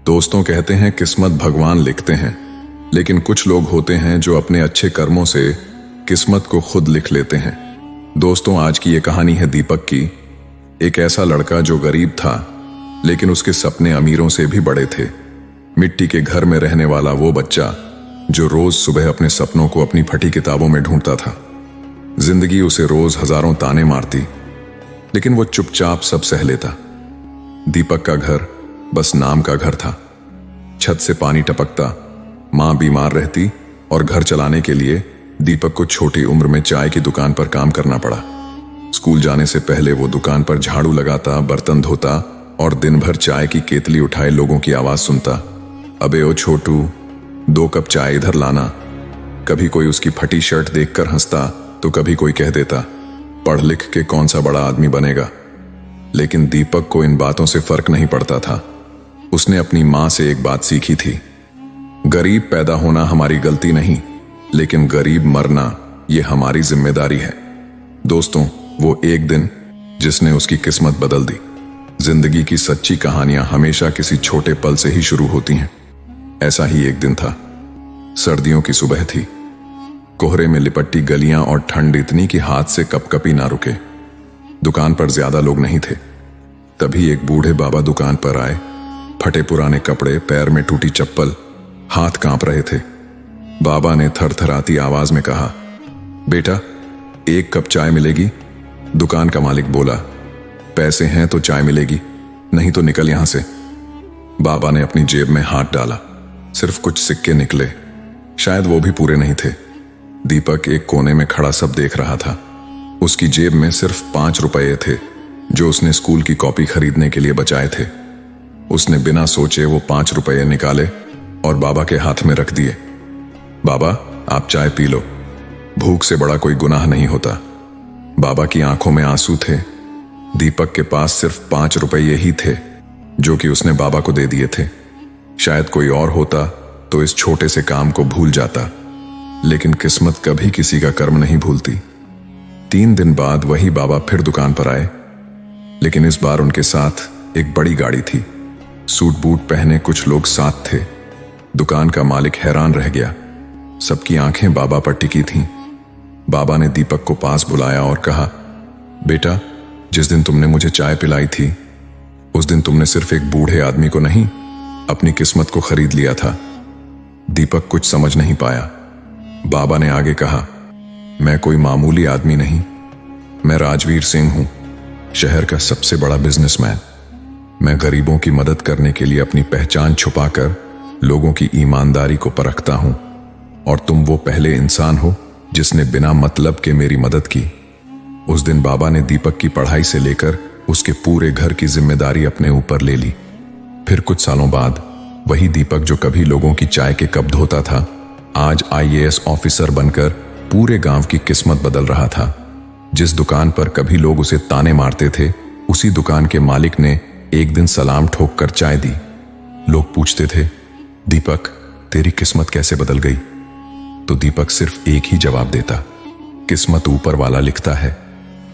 दोस्तों कहते हैं किस्मत भगवान लिखते हैं, लेकिन कुछ लोग होते हैं जो अपने अच्छे कर्मों से किस्मत को खुद लिख लेते हैं। दोस्तों आज की ये कहानी है दीपक की। एक ऐसा लड़का जो गरीब था, लेकिन उसके सपने अमीरों से भी बड़े थे। मिट्टी के घर में रहने वाला वो बच्चा जो रोज सुबह अपने सपनों को अपनी फटी किताबों में ढूंढता था। जिंदगी उसे रोज हजारों ताने मारती, लेकिन वो चुपचाप सब सह लेता। दीपक का घर बस नाम का घर था। छत से पानी टपकता, मां बीमार रहती और घर चलाने के लिए दीपक को छोटी उम्र में चाय की दुकान पर काम करना पड़ा। स्कूल जाने से पहले वो दुकान पर झाड़ू लगाता, बर्तन धोता और दिन भर चाय की केतली उठाए लोगों की आवाज सुनता। अबे ओ छोटू, 2 कप चाय इधर लाना। कभी कोई उसकी फटी शर्ट देखकर हंसता तो कभी कोई कह देता, पढ़ लिख के कौन सा बड़ा आदमी बनेगा। लेकिन दीपक को इन बातों से फर्क नहीं पड़ता था। उसने अपनी मां से एक बात सीखी थी, गरीब पैदा होना हमारी गलती नहीं, लेकिन गरीब मरना ये हमारी जिम्मेदारी है। दोस्तों वो एक दिन जिसने उसकी किस्मत बदल दी। जिंदगी की सच्ची कहानियां हमेशा किसी छोटे पल से ही शुरू होती हैं। ऐसा ही एक दिन था। सर्दियों की सुबह थी। कोहरे में लिपटी गलियां और ठंड इतनी कि हाथ से कपकपी ना रुके। दुकान पर ज्यादा लोग नहीं थे। तभी एक बूढ़े बाबा दुकान पर आए। फटे पुराने कपड़े, पैर में टूटी चप्पल, हाथ कांप रहे थे। बाबा ने थरथराती आवाज में कहा, बेटा 1 कप चाय मिलेगी? दुकान का मालिक बोला, पैसे हैं तो चाय मिलेगी, नहीं तो निकल यहां से। बाबा ने अपनी जेब में हाथ डाला। सिर्फ कुछ सिक्के निकले, शायद वो भी पूरे नहीं थे। दीपक एक कोने में खड़ा सब देख रहा था। उसकी जेब में सिर्फ 5 रुपये थे, जो उसने स्कूल की कॉपी खरीदने के लिए बचाए थे। उसने बिना सोचे वो 5 रुपये निकाले और बाबा के हाथ में रख दिए। बाबा आप चाय पी लो, भूख से बड़ा कोई गुनाह नहीं होता। बाबा की आंखों में आंसू थे। दीपक के पास सिर्फ 5 रुपये ही थे, जो कि उसने बाबा को दे दिए थे। शायद कोई और होता तो इस छोटे से काम को भूल जाता, लेकिन किस्मत कभी किसी का कर्म नहीं भूलती। 3 दिन बाद वही बाबा फिर दुकान पर आए, लेकिन इस बार उनके साथ एक बड़ी गाड़ी थी। सूट बूट पहने कुछ लोग साथ थे। दुकान का मालिक हैरान रह गया। सबकी आंखें बाबा पर टिकी थीं। बाबा ने दीपक को पास बुलाया और कहा, बेटा जिस दिन तुमने मुझे चाय पिलाई थी, उस दिन तुमने सिर्फ एक बूढ़े आदमी को नहीं, अपनी किस्मत को खरीद लिया था। दीपक कुछ समझ नहीं पाया। बाबा ने आगे कहा, मैं कोई मामूली आदमी नहीं, मैं राजवीर सिंह हूं, शहर का सबसे बड़ा बिजनेसमैन। मैं गरीबों की मदद करने के लिए अपनी पहचान छुपाकर लोगों की ईमानदारी को परखता हूं, और तुम वो पहले इंसान हो जिसने बिना मतलब के मेरी मदद की। उस दिन बाबा ने दीपक की पढ़ाई से लेकर उसके पूरे घर की जिम्मेदारी अपने ऊपर ले ली। फिर कुछ सालों बाद वही दीपक जो कभी लोगों की चाय के कप धोता था, आज IAS ऑफिसर बनकर पूरे गांव की किस्मत बदल रहा था। जिस दुकान पर कभी लोग उसे ताने मारते थे, उसी दुकान के मालिक ने एक दिन सलाम ठोक कर चाय दी। लोग पूछते थे, दीपक तेरी किस्मत कैसे बदल गई? तो दीपक सिर्फ एक ही जवाब देता, किस्मत ऊपर वाला लिखता है,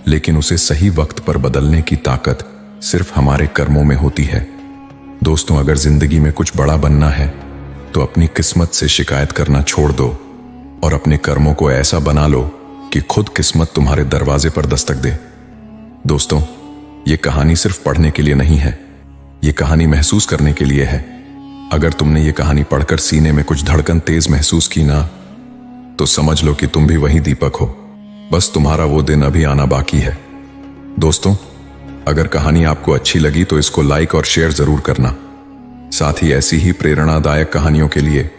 लेकिन उसे सही वक्त पर बदलने की ताकत सिर्फ हमारे कर्मों में होती है। दोस्तों अगर जिंदगी में कुछ बड़ा बनना है तो अपनी किस्मत से शिकायत करना छोड़ दो और अपने कर्मों को ऐसा बना लो कि खुद किस्मत तुम्हारे दरवाजे पर दस्तक दे। दोस्तों ये कहानी सिर्फ पढ़ने के लिए नहीं है, ये कहानी महसूस करने के लिए है। अगर तुमने ये कहानी पढ़कर सीने में कुछ धड़कन तेज महसूस की ना, तो समझ लो कि तुम भी वही दीपक हो, बस तुम्हारा वो दिन अभी आना बाकी है। दोस्तों अगर कहानी आपको अच्छी लगी तो इसको लाइक और शेयर जरूर करना। साथ ही ऐसी ही प्रेरणादायक कहानियों के लिए